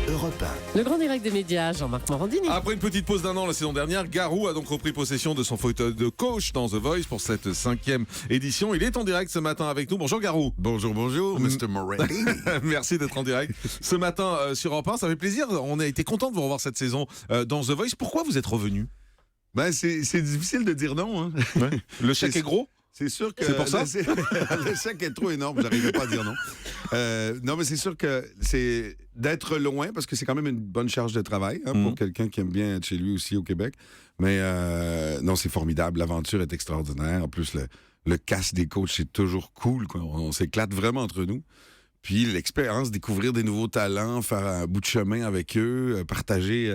Europe 1. Le grand direct des médias, Jean-Marc Morandini. Après une petite pause d'1 an la saison dernière, Garou a donc repris possession de son fauteuil de coach dans The Voice pour cette 5e édition. Il est en direct ce matin avec nous. Bonjour Garou. Bonjour, Mr. Morandini. Merci d'être en direct ce matin sur Europe 1. Ça fait plaisir. On a été content de vous revoir cette saison dans The Voice. Pourquoi vous êtes revenu? Ben, c'est difficile de dire non. Hein. Ouais. Le chèque est gros? C'est sûr que... C'est pour ça? Le chèque est trop énorme, j'arrivais pas à dire non. Non, mais c'est sûr que c'est d'être loin, parce que c'est quand même une bonne charge de travail pour quelqu'un qui aime bien être chez lui aussi au Québec. Mais non, c'est formidable. L'aventure est extraordinaire. En plus, le cast des coachs, c'est toujours cool, quoi. On s'éclate vraiment entre nous. Puis l'expérience, découvrir des nouveaux talents, faire un bout de chemin avec eux, partager...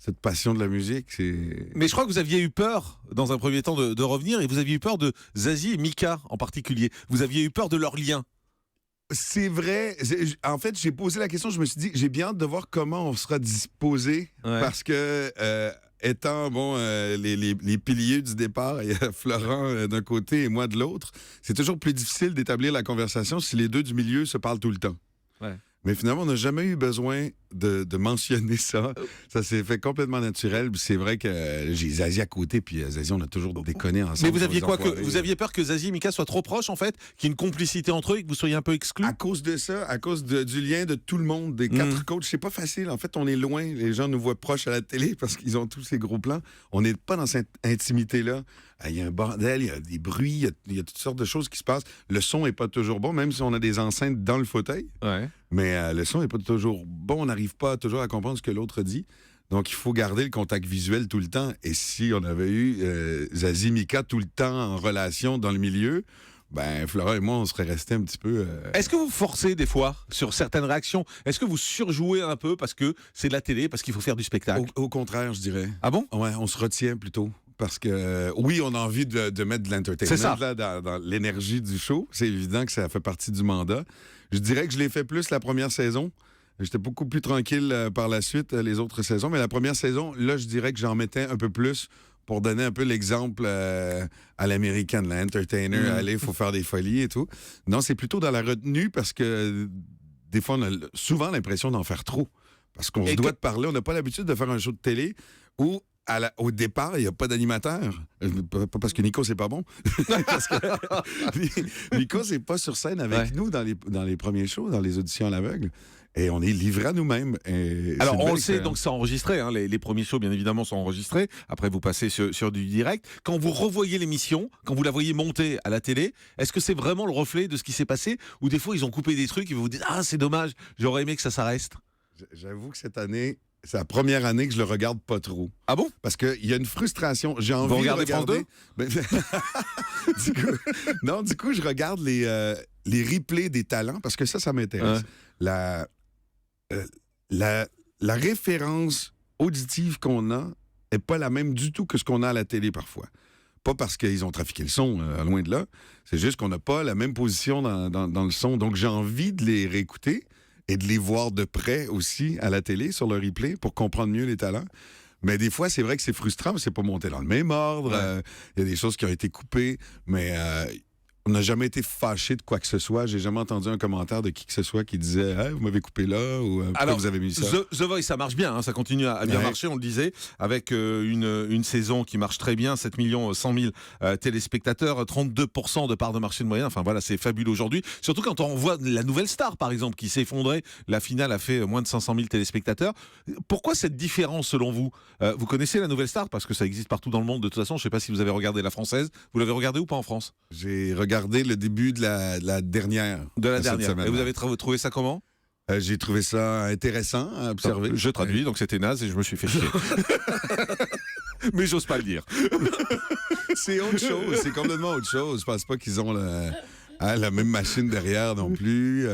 cette passion de la musique, c'est... Mais je crois que vous aviez eu peur, dans un premier temps, de revenir, et vous aviez eu peur de Zazie et Mika en particulier. Vous aviez eu peur de leur lien. C'est vrai. En fait, j'ai posé la question, je me suis dit, j'ai bien hâte de voir comment on sera disposé, parce que, étant, les piliers du départ, il y a Florent d'un côté et moi de l'autre, c'est toujours plus difficile d'établir la conversation si les deux du milieu se parlent tout le temps. Ouais. Mais finalement, on n'a jamais eu besoin de mentionner ça. Ça s'est fait complètement naturel. Puis c'est vrai que j'ai Zazie à côté, puis Zazie, on a toujours déconné ensemble. Mais vous aviez quoi que vous aviez peur que Zazie et Mika soient trop proches, en fait, qu'il y ait une complicité entre eux et que vous soyez un peu exclus? À cause de ça, à cause du lien de tout le monde, des 4 coachs, c'est pas facile. En fait, on est loin. Les gens nous voient proches à la télé parce qu'ils ont tous ces gros plans. On n'est pas dans cette intimité-là. Il y a un bordel, il y a des bruits, il y a toutes sortes de choses qui se passent. Le son est pas toujours bon, même si on a des enceintes dans le fauteuil. Ouais. Mais le son est pas toujours bon. On n'arrive pas toujours à comprendre ce que l'autre dit. Donc, il faut garder le contact visuel tout le temps. Et si on avait eu Zazie, Mika tout le temps en relation dans le milieu, ben Florent et moi, on serait restés un petit peu... Est-ce que vous forcez des fois sur certaines réactions? Est-ce que vous surjouez un peu parce que c'est de la télé, parce qu'il faut faire du spectacle? Au contraire, je dirais. Ah bon? Ouais, on se retient plutôt. Parce que, oui, on a envie de mettre de l'entertainment. C'est ça. Là, dans l'énergie du show. C'est évident que ça fait partie du mandat. Je dirais que je l'ai fait plus la première saison. J'étais beaucoup plus tranquille par la suite, les autres saisons. Mais la première saison, là, je dirais que j'en mettais un peu plus pour donner un peu l'exemple à l'américaine, l'entertainer. Allez, il faut faire des folies et tout. Non, c'est plutôt dans la retenue parce que des fois, on a souvent l'impression d'en faire trop. Parce qu'on se doit de parler. On n'a pas l'habitude de faire un show de télé où... au départ, il n'y a pas d'animateur. Pas parce que Nico, c'est pas bon. Parce que Nico, c'est pas sur scène avec nous dans les premiers shows, dans les auditions à l'aveugle. Et on est livrés à nous-mêmes. Alors, on le sait, donc c'est enregistré. Hein, les premiers shows, bien évidemment, sont enregistrés. Après, vous passez sur du direct. Quand vous revoyez l'émission, quand vous la voyez monter à la télé, est-ce que c'est vraiment le reflet de ce qui s'est passé? Ou des fois, ils ont coupé des trucs et vous vous dites « Ah, c'est dommage, j'aurais aimé que ça reste ». J'avoue que cette année... C'est la première année que je le regarde pas trop. Ah bon? Parce qu'il y a une frustration. J'ai envie de regarder... du coup, je regarde les replays des talents parce que ça m'intéresse. Ouais. La référence auditive qu'on a est pas la même du tout que ce qu'on a à la télé parfois. Pas parce qu'ils ont trafiqué le son, loin de là. C'est juste qu'on n'a pas la même position dans le son. Donc, j'ai envie de les réécouter et de les voir de près aussi à la télé, sur le replay, pour comprendre mieux les talents. Mais des fois, c'est vrai que c'est frustrant, c'est pas monté dans le même ordre. Il y a des choses qui ont été coupées, mais on n'a jamais été fâché de quoi que ce soit. J'ai jamais entendu un commentaire de qui que ce soit qui disait hey, « vous m'avez coupé là » ou « pourquoi vous avez mis ça ». The Voice, ça marche bien, hein, ça continue à bien marcher, on le disait, avec une saison qui marche très bien, 7 100 000 téléspectateurs, 32% de part de marché de moyenne. Enfin voilà, c'est fabuleux aujourd'hui. Surtout quand on voit la Nouvelle Star, par exemple, qui s'est effondrée. La finale a fait moins de 500 000 téléspectateurs. Pourquoi cette différence, selon vous? Vous connaissez la Nouvelle Star, parce que ça existe partout dans le monde de toute façon. Je ne sais pas si vous avez regardé la française. Vous l'avez regardée ou pas en France? J'ai regardé le début de la dernière. De la dernière. Et vous avez trouvé ça comment? J'ai trouvé ça intéressant à observer. Je traduis, donc c'était naze et je me suis fait chier. Mais j'ose pas le dire. C'est autre chose, c'est complètement autre chose. Je pense pas qu'ils ont la même machine derrière non plus.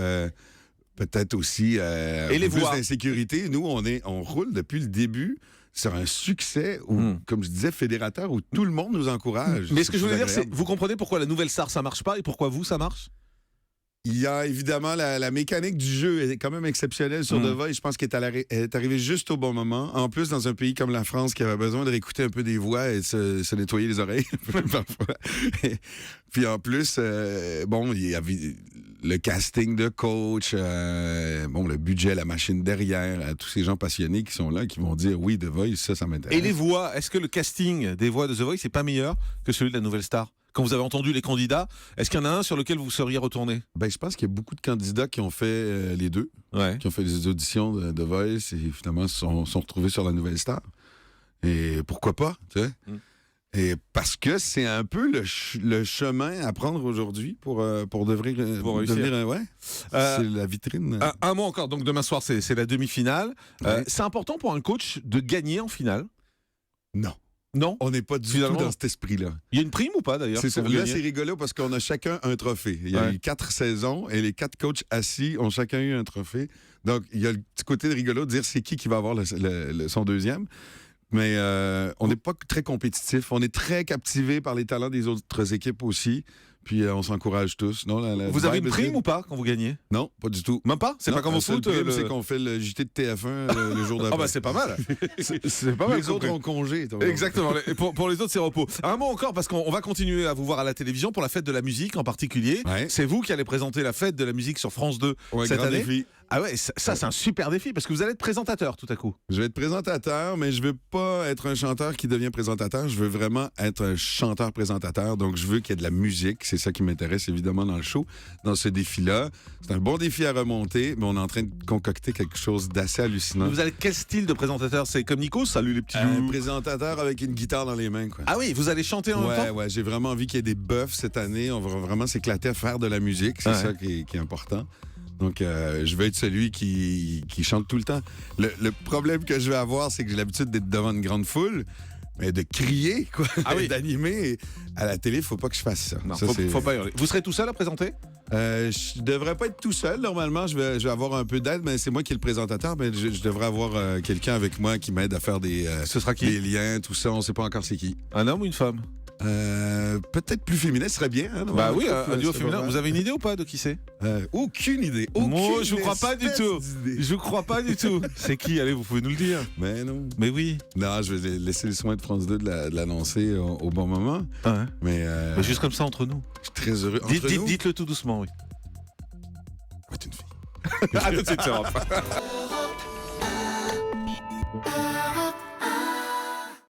Peut-être aussi et les plus d'insécurité. Nous, on roule depuis le début sur un succès, où, comme je disais, fédérateur, où tout le monde nous encourage. Mais ce que je voulais dire, c'est, vous comprenez pourquoi la Nouvelle Star, ça marche pas, et pourquoi vous, ça marche? Il y a évidemment la mécanique du jeu est quand même exceptionnelle sur The Voice. Je pense qu'elle est arrivée juste au bon moment. En plus, dans un pays comme la France qui avait besoin de réécouter un peu des voix et de se nettoyer les oreilles parfois. Puis en plus, il y avait le casting de coach, le budget, la machine derrière, tous ces gens passionnés qui sont là, qui vont dire oui, The Voice, ça m'intéresse. Et les voix, est-ce que le casting des voix de The Voice n'est pas meilleur que celui de la Nouvelle Star? Quand vous avez entendu les candidats, est-ce qu'il y en a un sur lequel vous seriez retourné? Ben, je pense qu'il y a beaucoup de candidats qui ont fait les deux, qui ont fait des auditions de The Voice et finalement sont retrouvés sur la Nouvelle Star. Et pourquoi pas, tu sais? Et parce que c'est un peu le chemin à prendre aujourd'hui pour devenir c'est la vitrine. Un mot encore, donc demain soir c'est la demi-finale. C'est important pour un coach de gagner en finale? Non, on n'est pas du tout dans cet esprit-là. Il y a une prime ou pas d'ailleurs? C'est ça. Là, c'est rigolo parce qu'on a chacun un trophée. Il y a eu 4 saisons et les 4 coachs assis ont chacun eu un trophée. Donc, il y a le petit côté de rigolo de dire c'est qui va avoir son deuxième. Mais on n'est pas très compétitif. On est très captivé par les talents des autres équipes aussi. Puis on s'encourage tous. Non, vous avez une prime ou pas quand vous gagnez? Non, pas du tout. Même pas? C'est pas comme au foot? C'est qu'on fait le JT de TF1 le jour d'après. Ah bah c'est pas mal. C'est pas mal. Les autres ont congé. Exactement. Pour les autres, c'est repos. Un mot encore, parce qu'on va continuer à vous voir à la télévision pour la fête de la musique en particulier. Ouais. C'est vous qui allez présenter la fête de la musique sur France 2 cette année. Défi. Ah ouais, ça c'est un super défi parce que vous allez être présentateur tout à coup. Je vais être présentateur, mais je veux pas être un chanteur qui devient présentateur. Je veux vraiment être un chanteur-présentateur. Donc je veux qu'il y ait de la musique. C'est ça qui m'intéresse évidemment dans le show, dans ce défi-là. C'est un bon défi à remonter, mais on est en train de concocter quelque chose d'assez hallucinant. Vous avez quel style de présentateur? C'est comme Nico? Salut les petits loups. Un présentateur avec une guitare dans les mains, quoi. Ah oui, vous allez chanter en même temps? Ouais, j'ai vraiment envie qu'il y ait des buffs cette année. On va vraiment s'éclater à faire de la musique. C'est ça qui est important. Donc, je vais être celui qui chante tout le temps. Le problème que je vais avoir, c'est que j'ai l'habitude d'être devant une grande foule, mais de crier, quoi, d'animer. À la télé, il ne faut pas que je fasse ça. Non, ça, faut pas hurler. Vous serez tout seul à présenter? Je devrais pas être tout seul. Normalement, je vais avoir un peu d'aide, mais c'est moi qui est le présentateur. Mais je devrais avoir quelqu'un avec moi qui m'aide à faire Ce sera qui? des liens, tout ça. On ne sait pas encore c'est qui. Un homme ou une femme? Peut-être plus féminin, ce serait bien. Hein, bah oui, un duo féminin. Vous avez une idée ou pas de qui c'est? Aucune idée. Moi, je vous crois pas du tout. Je vous crois pas du tout. C'est qui? Allez, vous pouvez nous le dire. Mais non. Mais oui. Non, je vais laisser le soin de France 2 de l'annoncer au bon moment. Ah ouais. Mais juste comme ça entre nous. Je suis très heureux. Dites-le tout doucement, oui. C'est une fille. À tout de suite, Europe.